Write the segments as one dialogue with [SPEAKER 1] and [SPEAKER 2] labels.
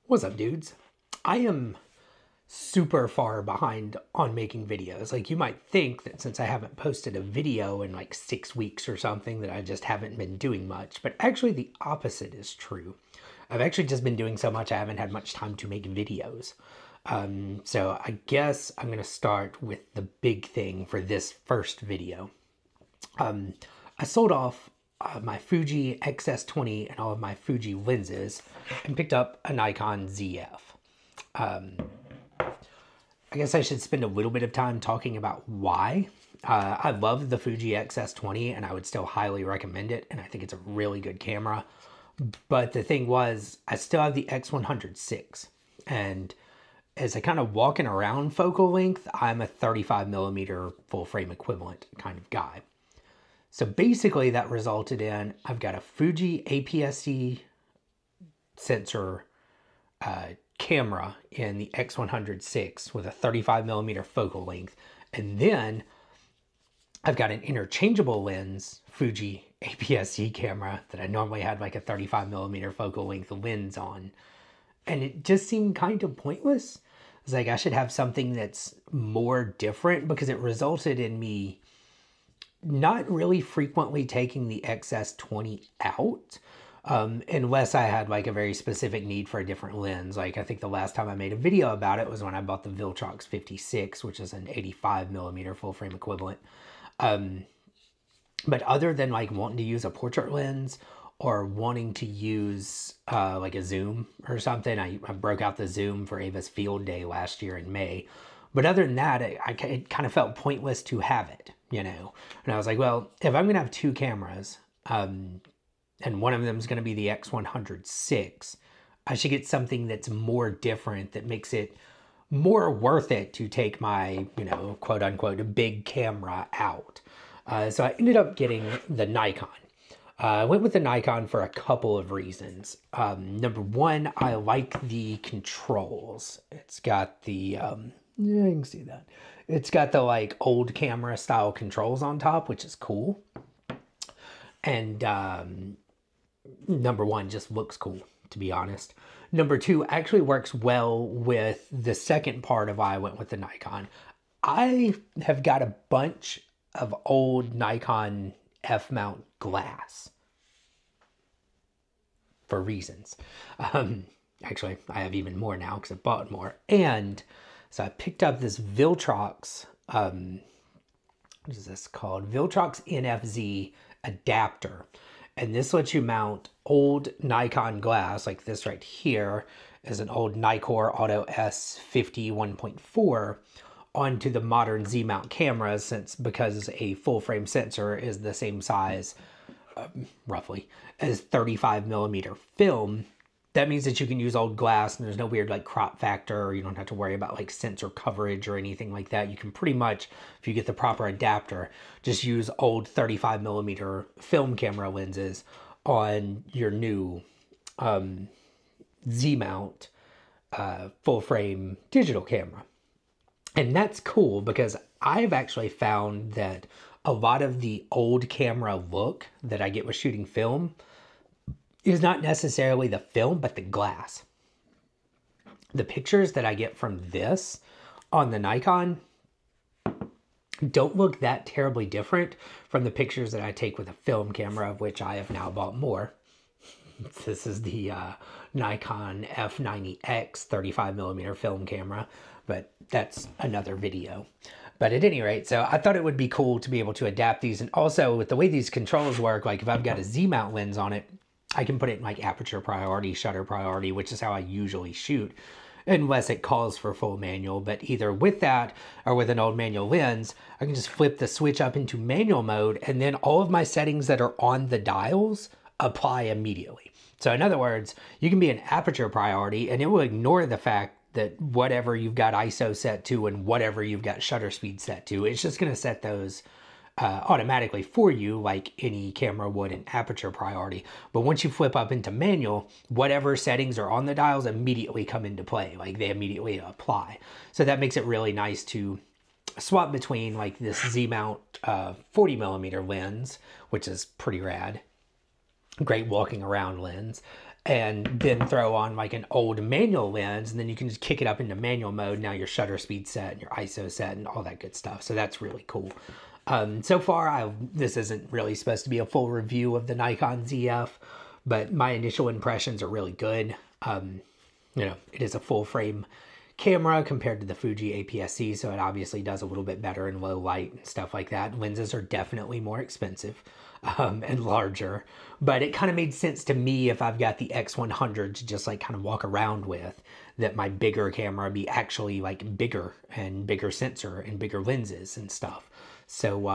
[SPEAKER 1] What's up, dudes? I am super far behind on making videos. Like, you might think that since I haven't posted a video in like 6 weeks or something that I just haven't been doing much, but actually the opposite is true. I've actually just been doing so much I haven't had much time to make videos. So I guess I'm gonna start with the big thing for this first video. I sold off my Fuji X-S20 and all of my Fuji lenses and picked up a Nikon ZF. I guess I should spend a little bit of time talking about why. I love the Fuji X-S20 and I would still highly recommend it, and I think it's a really good camera. But the thing was, I still have the X100-6, and as a kind of walking around focal length, I'm a 35mm full frame equivalent kind of guy. So basically that resulted in, I've got a Fuji APS-C sensor camera in the X100-6 with a 35mm focal length. And then I've got an interchangeable lens Fuji APS-C camera that I normally had like a 35mm focal length lens on. And it just seemed kind of pointless. It's like I should have something that's more different, because it resulted in me not really frequently taking the X-S20 out, unless I had like a very specific need for a different lens. Like, I think the last time I made a video about it was when I bought the Viltrox 56, which is an 85mm full frame equivalent. But other than like wanting to use a portrait lens or wanting to use like a zoom or something, I broke out the zoom for Ava's field day last year in May. But other than that, it kind of felt pointless to have it, you know? And I was like, well, if I'm gonna have two cameras, and one of them is gonna be the X100-6, I should get something that's more different, that makes it more worth it to take my, you know, quote unquote, big camera out. So I ended up getting the Nikon. I went with the Nikon for a couple of reasons. Number one, I like the controls. It's got the, yeah, you can see that. It's got the like old camera style controls on top, which is cool. And number one, just looks cool, to be honest. Number two, actually works well with the second part of why I went with the Nikon. I have got a bunch of old Nikon F-mount glass for reasons. Actually, I have even more now because I bought more. And so I picked up this Viltrox, what is this called? Viltrox NFZ adapter. And this lets you mount old Nikon glass, like this right here is an old Nikkor Auto S50 1.4, onto the modern Z-mount cameras, because a full frame sensor is the same size, roughly, as 35mm film. That means that you can use old glass and there's no weird like crop factor, or you don't have to worry about like sensor coverage or anything like that. You can pretty much, if you get the proper adapter, just use old 35mm film camera lenses on your new Z-mount full frame digital camera. And that's cool, because I've actually found that a lot of the old camera look that I get with shooting film is not necessarily the film, but the glass. The pictures that I get from this on the Nikon don't look that terribly different from the pictures that I take with a film camera, of which I have now bought more. This is the Nikon F90X 35mm film camera, but that's another video. But at any rate, so I thought it would be cool to be able to adapt these. And also with the way these controls work, like if I've got a Z-mount lens on it, I can put it in like aperture priority, shutter priority, which is how I usually shoot, unless it calls for full manual. But either with that or with an old manual lens, I can just flip the switch up into manual mode, and then all of my settings that are on the dials apply immediately. So in other words, you can be an aperture priority and it will ignore the fact that whatever you've got ISO set to and whatever you've got shutter speed set to, it's just going to set those automatically for you, like any camera would in aperture priority. But once you flip up into manual, whatever settings are on the dials immediately come into play, like they immediately apply. So that makes it really nice to swap between like this Z-mount 40mm lens, which is pretty rad, great walking around lens, and then throw on like an old manual lens, and then you can just kick it up into manual mode. Now your shutter speed set and your ISO set and all that good stuff. So that's really cool. So far, this isn't really supposed to be a full review of the Nikon ZF, but my initial impressions are really good. It is a full frame camera compared to the Fuji APS-C, so it obviously does a little bit better in low light and stuff like that. Lenses are definitely more expensive and larger, but it kind of made sense to me if I've got the X100 to just like kind of walk around with, that my bigger camera be actually like bigger and bigger sensor and bigger lenses and stuff. So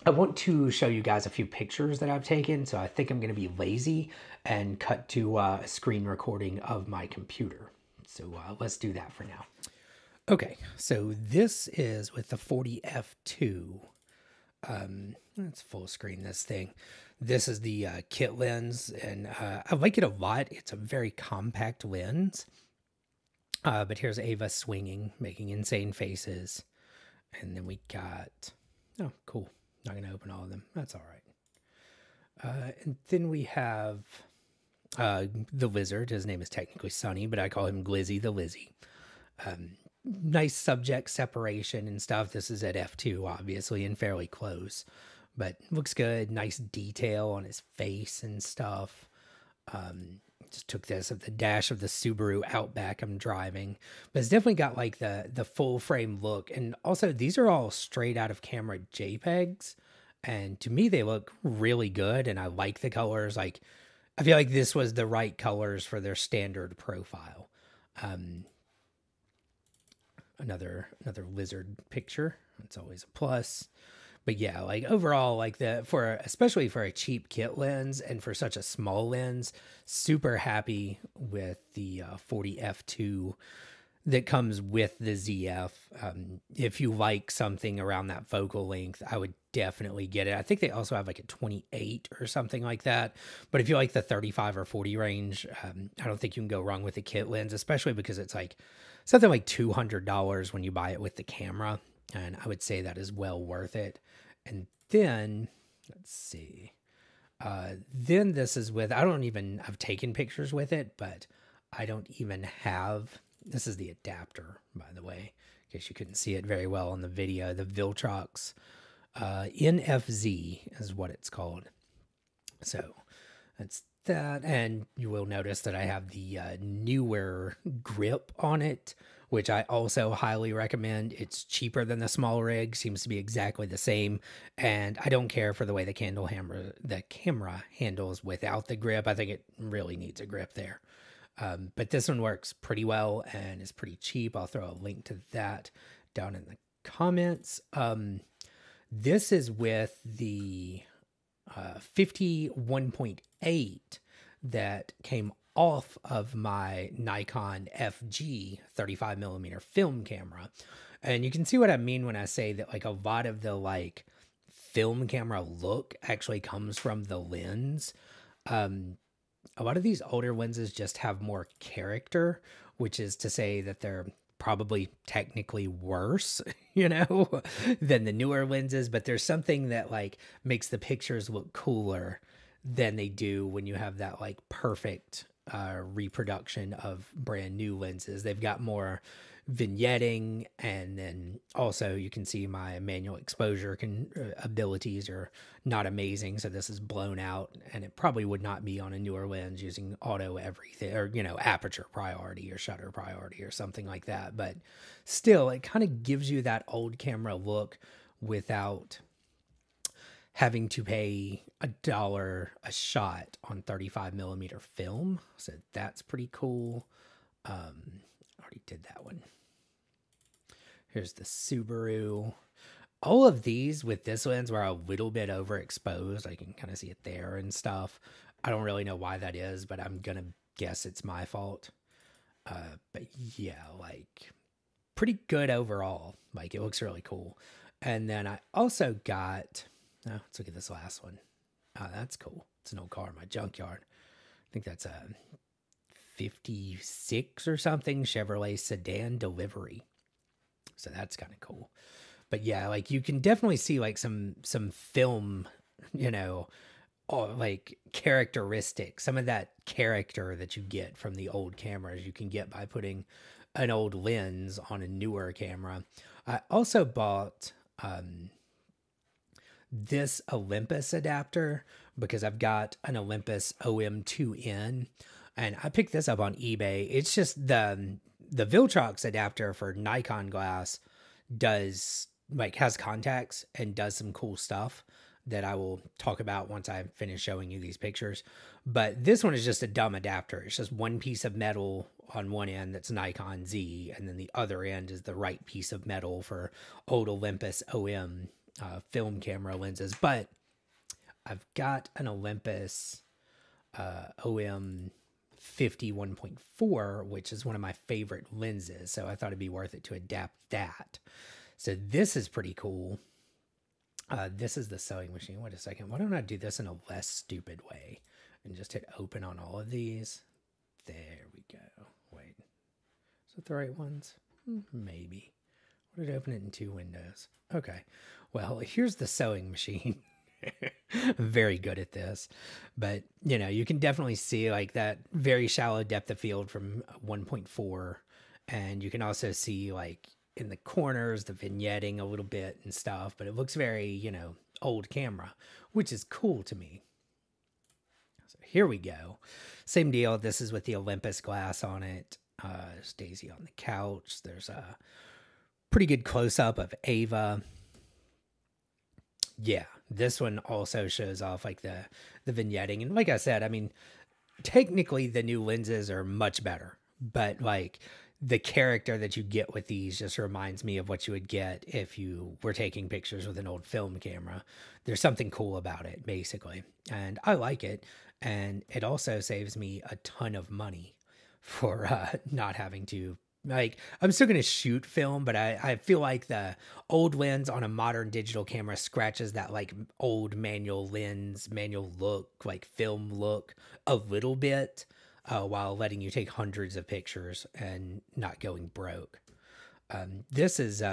[SPEAKER 1] I want to show you guys a few pictures that I've taken, so I think I'm going to be lazy and cut to a screen recording of my computer. So let's do that for now. Okay, so this is with the 40f2. Let's full screen this thing. This is the kit lens, and I like it a lot. It's a very compact lens. But here's Ava swinging, making insane faces. And then we got, oh, cool. Not going to open all of them. That's all right. And then we have the lizard. His name is technically Sunny, but I call him Glizzy the Lizzy. Nice subject separation and stuff. This is at f2, obviously, and fairly close. But looks good. Nice detail on his face and stuff. Just took this of the dash of the Subaru Outback I'm driving. But it's definitely got like the full frame look. And also, these are all straight out of camera JPEGs. And to me, they look really good. And I like the colors. Like, I feel like this was the right colors for their standard profile. Another lizard picture. That's always a plus. But yeah, like overall, like especially for a cheap kit lens and for such a small lens, super happy with the 40f2 that comes with the ZF. If you like something around that focal length, I would definitely get it. I think they also have like a 28 or something like that. But if you like the 35 or 40 range, I don't think you can go wrong with the kit lens, especially because it's like something like $200 when you buy it with the camera. And I would say that is well worth it. And then, let's see. Then this is with, I've taken pictures with it, but I don't even have, this is the adapter, by the way, in case you couldn't see it very well on the video. The Viltrox NFZ is what it's called. So that's that. And you will notice that I have the newer grip on it, which I also highly recommend. It's cheaper than the small rig, seems to be exactly the same, and I don't care for the way the camera handles without the grip. I think it really needs a grip there. But this one works pretty well and is pretty cheap. I'll throw a link to that down in the comments. This is with the 51.8 that came off of my Nikon FG 35mm film camera. And you can see what I mean when I say that like a lot of the like film camera look actually comes from the lens. A lot of these older lenses just have more character, which is to say that they're probably technically worse, than the newer lenses, but there's something that like makes the pictures look cooler than they do when you have that like perfect reproduction of brand new lenses. They've got more vignetting, and then also you can see my manual exposure abilities are not amazing, so this is blown out, and it probably would not be on a newer lens using auto everything, or aperture priority or shutter priority or something like that. But still, it kind of gives you that old camera look without having to pay $1 a shot on 35mm film. So that's pretty cool. Already did that one. Here's the Subaru. All of these with this lens were a little bit overexposed. I can kind of see it there and stuff. I don't really know why that is, but I'm going to guess it's my fault. But yeah, like pretty good overall. Like it looks really cool. And then I also got, let's look at this last one. Oh, that's cool. It's an old car in my junkyard. I think that's a 56 or something Chevrolet sedan delivery. So that's kind of cool. But yeah, like you can definitely see like some film, like characteristics, some of that character that you get from the old cameras, you can get by putting an old lens on a newer camera. I also bought this Olympus adapter because I've got an Olympus OM2N, and I picked this up on eBay. It's just the Viltrox adapter for Nikon glass does like has contacts and does some cool stuff that I will talk about once I finish showing you these pictures. But this one is just a dumb adapter. It's just one piece of metal on one end that's Nikon Z, and then the other end is the right piece of metal for old Olympus OM film camera lenses. But I've got an Olympus OM 50 1.4, which is one of my favorite lenses. So I thought it'd be worth it to adapt that. So this is pretty cool. This is the sewing machine. Wait a second. Why don't I do this in a less stupid way and just hit open on all of these? There we go. Wait, is it the right ones? Maybe. What did I open it in 2 windows? Okay. Well, here's the sewing machine. I'm very good at this, but you know, you can definitely see like that very shallow depth of field from 1.4. And you can also see like in the corners, the vignetting a little bit and stuff, but it looks very, you know, old camera, which is cool to me. So here we go. Same deal. This is with the Olympus glass on it. There's Daisy on the couch. There's a pretty good close-up of Ava. Yeah, this one also shows off like the vignetting. And like I said, I mean, technically the new lenses are much better, but like the character that you get with these just reminds me of what you would get if you were taking pictures with an old film camera. There's something cool about it, basically. And I like it. And it also saves me a ton of money for not having to, like, I'm still going to shoot film, but I feel like the old lens on a modern digital camera scratches that like old manual lens, manual look, like film look a little bit. While letting you take hundreds of pictures and not going broke. This is,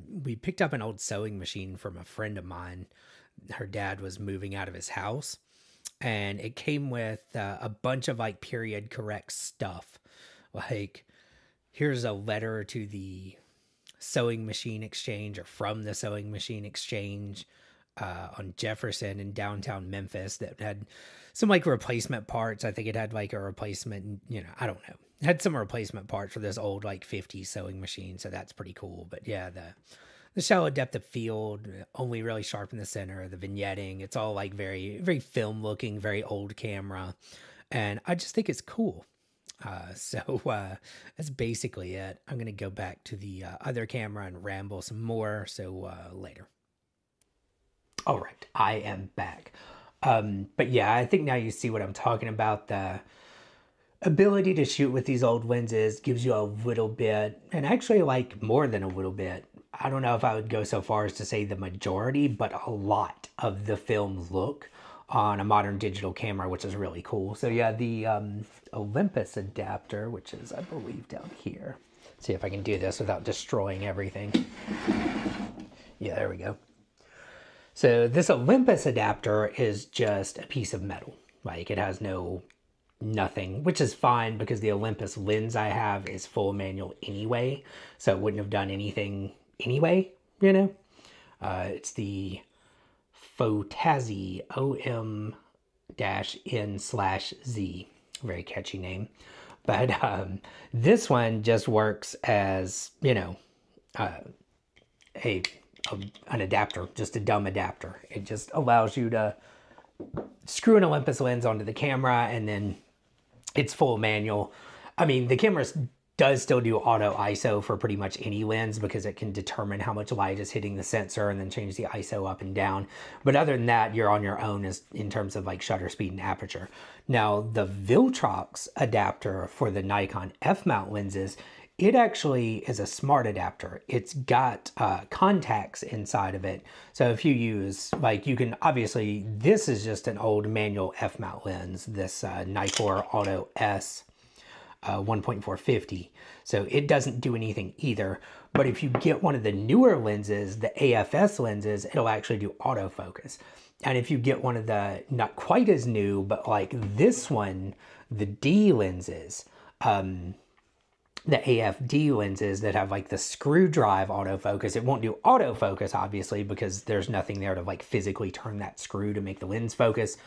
[SPEAKER 1] we picked up an old sewing machine from a friend of mine. Her dad was moving out of his house, and it came with a bunch of like period correct stuff. Like, here's a letter to the sewing machine exchange, or from the sewing machine exchange on Jefferson in downtown Memphis, that had some like replacement parts. I think it had like a replacement, you know, I don't know. It had some replacement parts for this old like 50s sewing machine. So that's pretty cool. But yeah, the shallow depth of field, only really sharp in the center, the vignetting, it's all like very, very film looking, very old camera. And I just think it's cool. So that's basically it. I'm going to go back to the other camera and ramble some more. So later. All right, I am back. But yeah, I think now you see what I'm talking about. The ability to shoot with these old lenses gives you a little bit, and actually like more than a little bit. I don't know if I would go so far as to say the majority, but a lot of the film look on a modern digital camera, which is really cool. So yeah, the Olympus adapter, which is, I believe, down here. Let's see if I can do this without destroying everything. Yeah, there we go. So this Olympus adapter is just a piece of metal. Like, it has nothing, which is fine because the Olympus lens I have is full manual anyway. So it wouldn't have done anything anyway, you know? It's the Fotazi OM-N/Z. Very catchy name. But this one just works as, you know, an adapter, just a dumb adapter. It just allows you to screw an Olympus lens onto the camera, and then it's full manual. I mean, the camera does still do auto ISO for pretty much any lens because it can determine how much light is hitting the sensor and then change the ISO up and down. But other than that, you're on your own as in terms of like shutter speed and aperture. Now, the Viltrox adapter for the Nikon f-mount lenses, it actually is a smart adapter. It's got contacts inside of it. So if you use, like, you can obviously, this is just an old manual f-mount lens, this Nikkor Auto S 1.450. So it doesn't do anything either. But if you get one of the newer lenses, the AFS lenses, it'll actually do autofocus. And if you get one of the, not quite as new, but like this one, the D lenses, the AFD lenses that have like the screw drive autofocus. It won't do autofocus, obviously, because there's nothing there to like physically turn that screw to make the lens focus.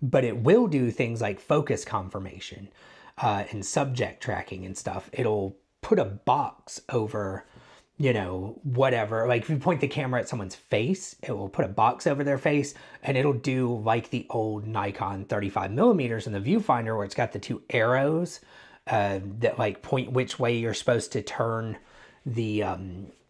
[SPEAKER 1] But it will do things like focus confirmation and subject tracking and stuff. It'll put a box over, you know, whatever. Like if you point the camera at someone's face, it will put a box over their face, and it'll do like the old Nikon 35mm in the viewfinder where it's got the two arrows that like point which way you're supposed to turn the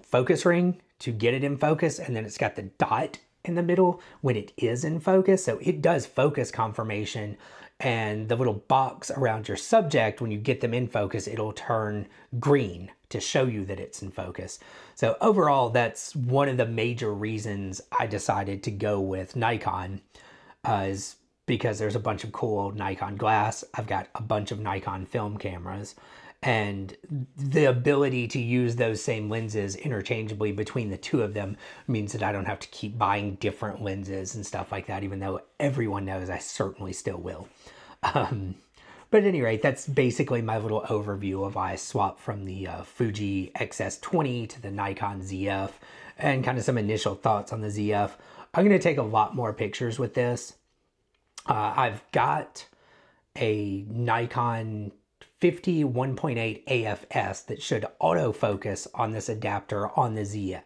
[SPEAKER 1] focus ring to get it in focus, and then it's got the dot in the middle when it is in focus. So it does focus confirmation, and the little box around your subject, when you get them in focus, it'll turn green to show you that it's in focus. So overall, that's one of the major reasons I decided to go with Nikon, is because there's a bunch of cool old Nikon glass. I've got a bunch of Nikon film cameras, and the ability to use those same lenses interchangeably between the two of them means that I don't have to keep buying different lenses and stuff like that, even though everyone knows I certainly still will. But at any rate, that's basically my little overview of why I swapped from the Fuji X-S20 to the Nikon ZF, and kind of some initial thoughts on the ZF. I'm going to take a lot more pictures with this. I've got a Nikon 50 1.8 AFS that should autofocus on this adapter on the ZF.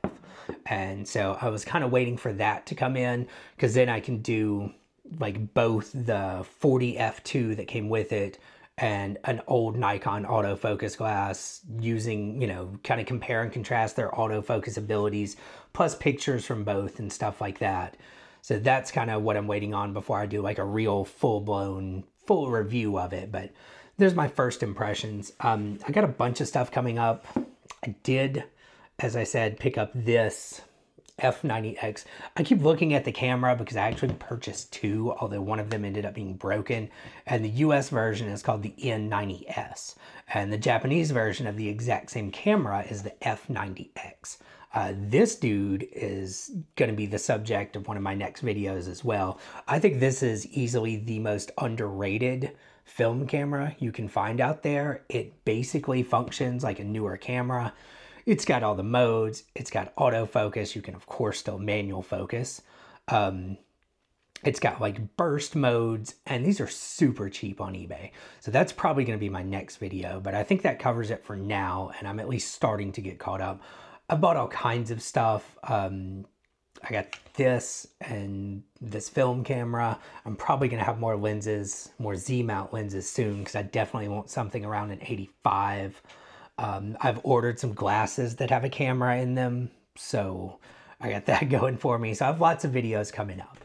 [SPEAKER 1] And so I was kind of waiting for that to come in, because then I can do like both the 40 f2 that came with it and an old Nikon autofocus glass, using, you know, kind of compare and contrast their autofocus abilities, plus pictures from both and stuff like that. So that's kind of what I'm waiting on before I do like a real full-blown full review of it. But there's my first impressions. I got a bunch of stuff coming up. I did, as I said, pick up this F90X. I keep looking at the camera because I actually purchased two, although one of them ended up being broken. And the US version is called the N90S. And the Japanese version of the exact same camera is the F90X. This dude is going to be the subject of one of my next videos as well. I think this is easily the most underrated film camera you can find out there. It basically functions like a newer camera. It's got all the modes. It's got autofocus. You can, of course, still manual focus. It's got like burst modes, and these are super cheap on eBay. So that's probably going to be my next video, but I think that covers it for now, and I'm at least starting to get caught up. I bought all kinds of stuff. I got this and this film camera. I'm probably going to have more lenses, more Z-mount lenses soon, because I definitely want something around an 85. I've ordered some glasses that have a camera in them, so I got that going for me. So I have lots of videos coming up,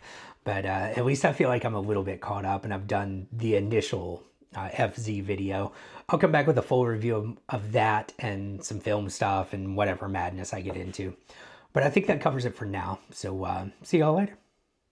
[SPEAKER 1] but at least I feel like I'm a little bit caught up, and I've done the initial FZ video. I'll come back with a full review of that and some film stuff and whatever madness I get into. But I think that covers it for now. So see y'all later.